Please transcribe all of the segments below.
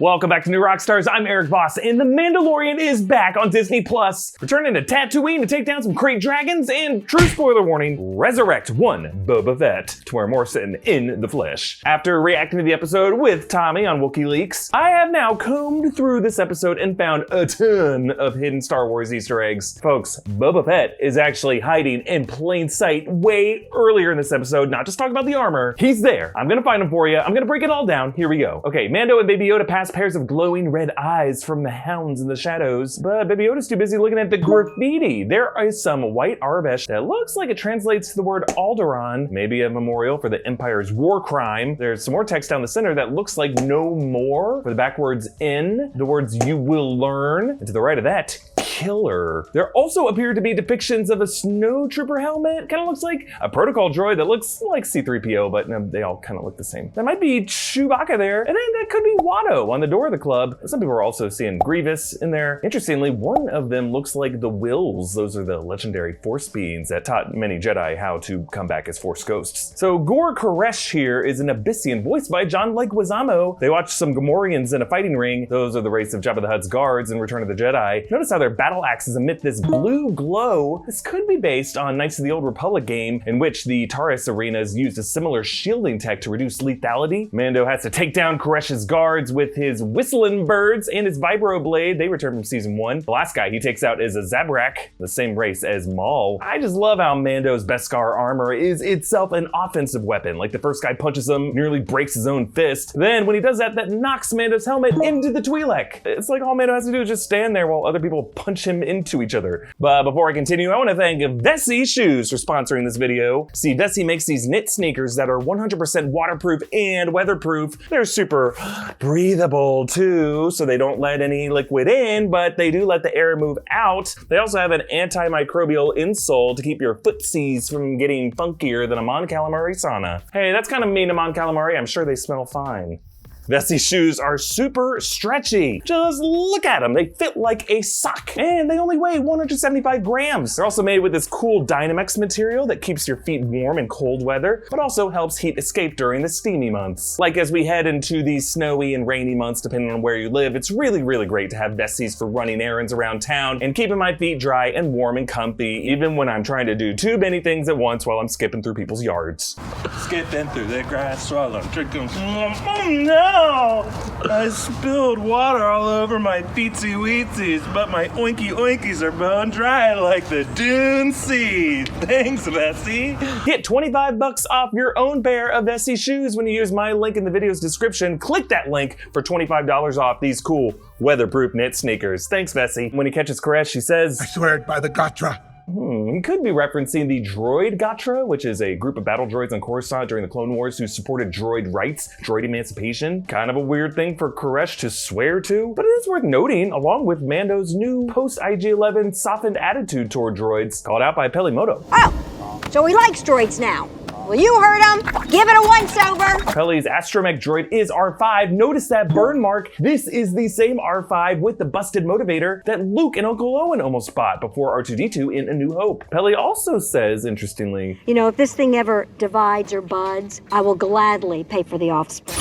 Welcome back to New Rockstars. I'm Erik Voss, and The Mandalorian is back on Disney+. Returning to Tatooine to take down some Krayt Dragons, and true spoiler warning, resurrect one Boba Fett, Temuera Morrison in the flesh. After reacting to the episode with Tommy on WikiLeaks, I have now combed through this episode and found a ton of hidden Star Wars Easter eggs. Folks, Boba Fett is actually hiding in plain sight way earlier in this episode, not just talking about the armor. He's there. I'm gonna find him for you. I'm gonna break it all down. Here we go. Okay, Mando and Baby Yoda pass pairs of glowing red eyes from the hounds in the shadows, but Baby Yoda's too busy looking at the graffiti. There is some white Arabic that looks like it translates to the word Alderaan, maybe a memorial for the Empire's war crime. There's some more text down the center that looks like no more for the backwards N, the words you will learn, and to the right of that, killer. There also appear to be depictions of a snowtrooper helmet. Kind of looks like a protocol droid that looks like C-3PO, but no, they all kind of look the same. That might be Chewbacca there, and then that could be Watto on the door of the club. Some people are also seeing Grievous in there. Interestingly, one of them looks like the Wills. Those are the legendary Force beings that taught many Jedi how to come back as Force ghosts. So Gor Koresh here is an Abyssian voiced by John Leguizamo. They watched some Gamorreans in a fighting ring. Those are the race of Jabba the Hutt's guards in Return of the Jedi. Notice how their battle axes emit this blue glow. This could be based on Knights of the Old Republic game, in which the Taurus arenas used a similar shielding tech to reduce lethality. Mando has to take down Koresh's guards with his whistling birds and his vibro blade. They return from season 1. The last guy he takes out is a Zabrak, the same race as Maul. I just love how Mando's Beskar armor is itself an offensive weapon. Like the first guy punches him, nearly breaks his own fist. Then when he does that, that knocks Mando's helmet into the Twi'lek. It's like all Mando has to do is just stand there while other people punch him into each other. But before I continue, I want to thank Vessi Shoes for sponsoring this video. See, Vessi makes these knit sneakers that are 100% waterproof and weatherproof. They're super breathable too, so they don't let any liquid in, but they do let the air move out. They also have an antimicrobial insole to keep your footsies from getting funkier than a Mon Calamari sauna. Hey, that's kind of mean to Mon Calamari. I'm sure they smell fine. Vessi shoes are super stretchy. Just look at them. They fit like a sock. And they only weigh 175 grams. They're also made with this cool Dynamex material that keeps your feet warm in cold weather, but also helps heat escape during the steamy months. Like as we head into these snowy and rainy months, depending on where you live, it's really, really great to have Vessis for running errands around town and keeping my feet dry and warm and comfy, even when I'm trying to do too many things at once while I'm skipping through people's yards. Skipping through the grass while I'm drinking. Oh no! I spilled water all over my feetsy weetsies, but my oinky oinkies are bone dry like the Dune Sea. Thanks, Vessi. Get 25 bucks off your own pair of Vessi shoes when you use my link in the video's description. Click that link for $25 off these cool weatherproof knit sneakers. Thanks, Vessi. When he catches Koresh, he says, I swear it by the Gatra. He could be referencing the droid Gatra, which is a group of battle droids on Coruscant during the Clone Wars who supported droid rights, droid emancipation. Kind of a weird thing for Koresh to swear to, but it is worth noting, along with Mando's new post-IG-11 softened attitude toward droids, called out by Pelimoto. Oh, so he likes droids now. Well, you heard him. Give it a once-over. Peli's astromech droid is R5. Notice that burn mark. This is the same R5 with the busted motivator that Luke and Uncle Owen almost bought before R2-D2 in A New Hope. Peli also says, interestingly, you know, if this thing ever divides or buds, I will gladly pay for the offspring.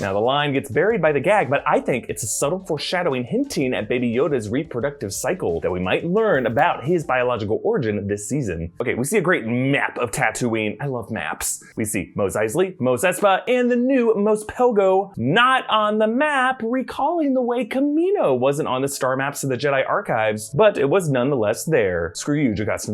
Now the line gets buried by the gag, but I think it's a subtle foreshadowing hinting at Baby Yoda's reproductive cycle that we might learn about his biological origin this season. Okay, we see a great map of Tatooine. I love maps. We see Mos Eisley, Mos Espa, and the new Mos Pelgo not on the map, recalling the way Camino wasn't on the star maps of the Jedi archives, but it was nonetheless there. Screw you, Jocasta.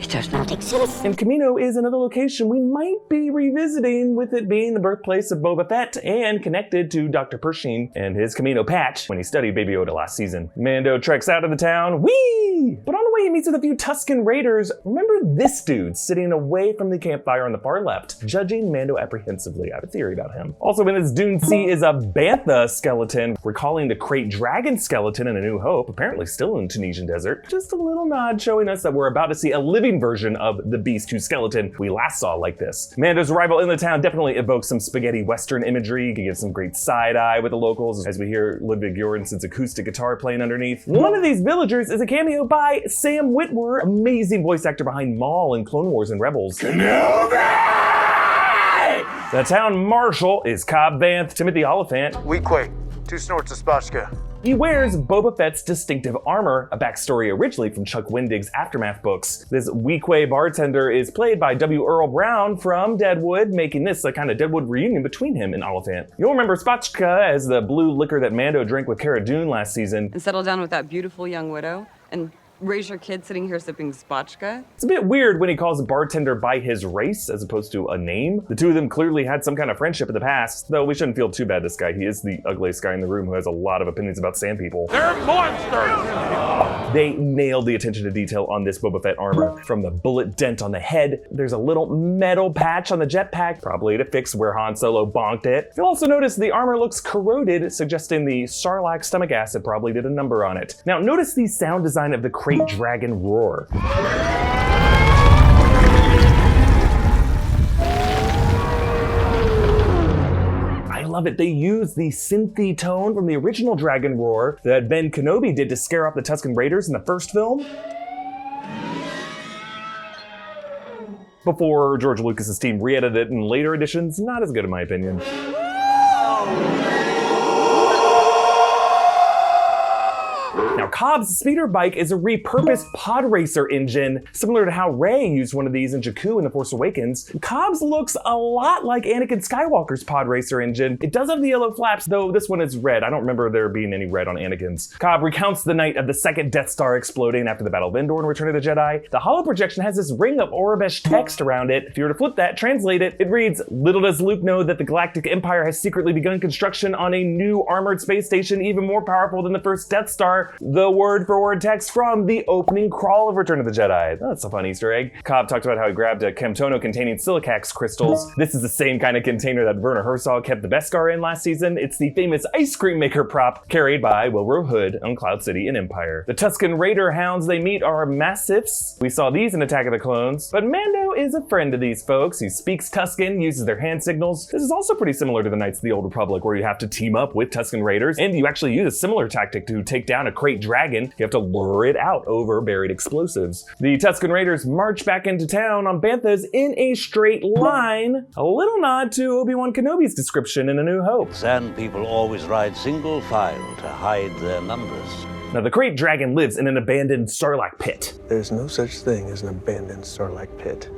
It does not exist. And Camino is another location we might be revisiting, with it being the birthplace of Boba Fett and connected to Dr. Pershing and his Camino patch when he studied Baby Yoda last season. Mando treks out of the town, whee! But on the way he meets with a few Tusken Raiders. Remember this dude sitting away from the campfire on the far left, judging Mando apprehensively. I have a theory about him. Also in this Dune Sea is a Bantha skeleton, recalling the Krayt Dragon skeleton in A New Hope, apparently still in the Tunisian desert. Just a little nod showing us that we're about to see a living version of the Beast whose skeleton we last saw like this. Mando's arrival in the town definitely evokes some spaghetti western imagery. He can give some great side eye with the locals as we hear Ludwig Göransson's acoustic guitar playing underneath. One of these villagers is a cameo by Sam Witwer, amazing voice actor behind Maul in Clone Wars and Rebels. Kenobi! The town marshal is Cobb Vanth, Timothy Olyphant. Weequay, 2 snorts of spotchka. He wears Boba Fett's distinctive armor, a backstory originally from Chuck Wendig's Aftermath books. This Weequay bartender is played by W. Earl Brown from Deadwood, making this a kind of Deadwood reunion between him and Olyphant. You'll remember spotchka as the blue liquor that Mando drank with Cara Dune last season. And settle down with that beautiful young widow and raise your kid sitting here sipping spotchka? It's a bit weird when he calls a bartender by his race as opposed to a name. The two of them clearly had some kind of friendship in the past, though we shouldn't feel too bad this guy. He is the ugliest guy in the room who has a lot of opinions about sand people. They're monsters! They nailed the attention to detail on this Boba Fett armor. From the bullet dent on the head, there's a little metal patch on the jetpack, probably to fix where Han Solo bonked it. You'll also notice the armor looks corroded, suggesting the Sarlacc stomach acid probably did a number on it. Now notice the sound design of the Krayt Dragon roar. I love it. They use the synthy tone from the original Dragon roar that Ben Kenobi did to scare off the Tusken Raiders in the first film, before George Lucas's team re-edited it in later editions. Not as good in my opinion. Now, Cobb's speeder bike is a repurposed Podracer engine, similar to how Rey used one of these in Jakku in The Force Awakens. Cobb's looks a lot like Anakin Skywalker's Podracer engine. It does have the yellow flaps, though this one is red. I don't remember there being any red on Anakin's. Cobb recounts the night of the second Death Star exploding after the Battle of Endor in Return of the Jedi. The holo projection has this ring of Aurebesh text around it. If you were to flip that, translate it, it reads, "Little does Luke know that the Galactic Empire has secretly begun construction on a new armored space station even more powerful than the first Death Star." The word-for-word text from the opening crawl of Return of the Jedi. That's a fun Easter egg. Cobb talked about how he grabbed a Camtono containing silicax crystals. This is the same kind of container that Werner Herzog kept the Beskar in last season. It's the famous ice cream maker prop carried by Wilbur Hood on Cloud City in Empire. The Tusken Raider hounds they meet are massifs. We saw these in Attack of the Clones, but Mando is a friend to these folks. He speaks Tusken, uses their hand signals. This is also pretty similar to the Knights of the Old Republic, where you have to team up with Tusken Raiders, and you actually use a similar tactic to take down a Krayt Dragon. You have to lure it out over buried explosives. The Tusken Raiders march back into town on banthas in a straight line. A little nod to Obi-Wan Kenobi's description in A New Hope. Sand people always ride single file to hide their numbers. Now, the Krayt Dragon lives in an abandoned Sarlacc pit. There's no such thing as an abandoned Sarlacc pit.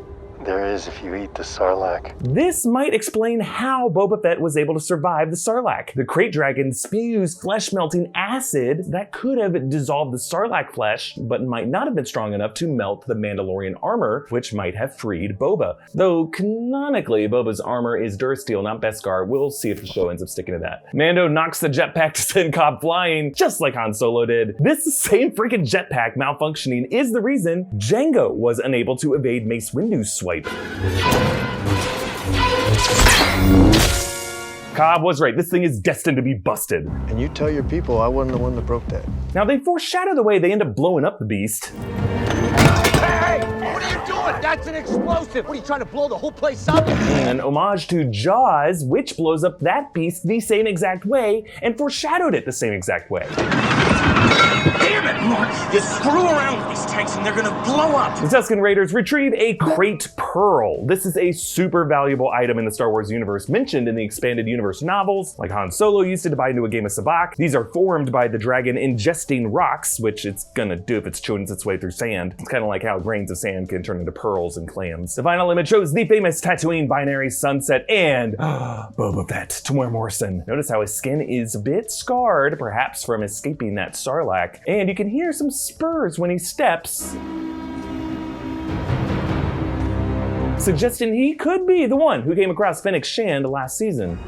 There is if you eat the Sarlacc. This might explain how Boba Fett was able to survive the Sarlacc. The Krayt Dragon spews flesh-melting acid that could have dissolved the Sarlacc flesh, but might not have been strong enough to melt the Mandalorian armor, which might have freed Boba. Though canonically, Boba's armor is Durasteel, not Beskar. We'll see if the show ends up sticking to that. Mando knocks the jetpack to send Cobb flying, just like Han Solo did. This same freaking jetpack malfunctioning is the reason Jango was unable to evade Mace Windu's swipe. Cobb was right. This thing is destined to be busted. And you tell your people I wasn't the one that broke that. Now, they foreshadow the way they end up blowing up the beast. Hey! What are you doing? That's an explosive! What are you trying to blow the whole place up? An homage to Jaws, which blows up that beast the same exact way and foreshadowed it the same exact way. Damn it, Mark! You screw around with these tanks and they're gonna blow up! The Tusken Raiders retrieve a Krayt Pearl. This is a super valuable item in the Star Wars universe, mentioned in the Expanded Universe novels, like Han Solo used it to buy into a game of sabacc. These are formed by the dragon ingesting rocks, which it's gonna do if it's chewing its way through sand. It's kind of like how grains of sand can turn into pearls and clams. The final image shows the famous Tatooine binary sunset and Boba Fett, Temuera Morrison. Notice how his skin is a bit scarred, perhaps from escaping that Sarlacc, and you can hear some spurs when he steps, suggesting he could be the one who came across Fennec Shand last season.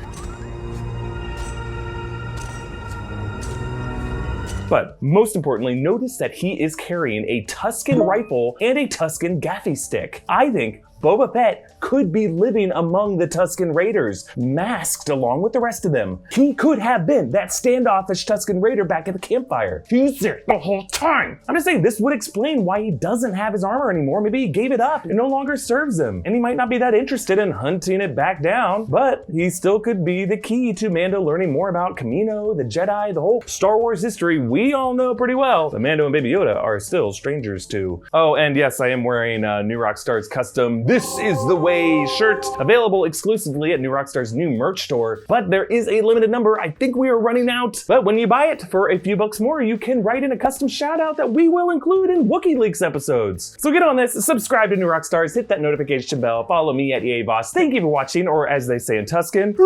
But most importantly, notice that he is carrying a Tusken rifle and a Tusken gaffy stick. I think Boba Fett could be living among the Tusken Raiders, masked along with the rest of them. He could have been that standoffish Tusken Raider back at the campfire. He was there the whole time. I'm just saying, this would explain why he doesn't have his armor anymore. Maybe he gave it up. It no longer serves him. And he might not be that interested in hunting it back down, but he still could be the key to Mando learning more about Camino, the Jedi, the whole Star Wars history we all know pretty well, but Mando and Baby Yoda are still strangers to. Oh, and yes, I am wearing New Rockstars custom This Is the Way shirt, available exclusively at New Rockstars' new merch store. But there is a limited number. I think we are running out. But when you buy it for a few bucks more, you can write in a custom shout out that we will include in Wookiee Leaks episodes. So get on this, subscribe to New Rockstars, hit that notification bell, follow me at Erik Voss. Thank you for watching, or as they say in Tusken,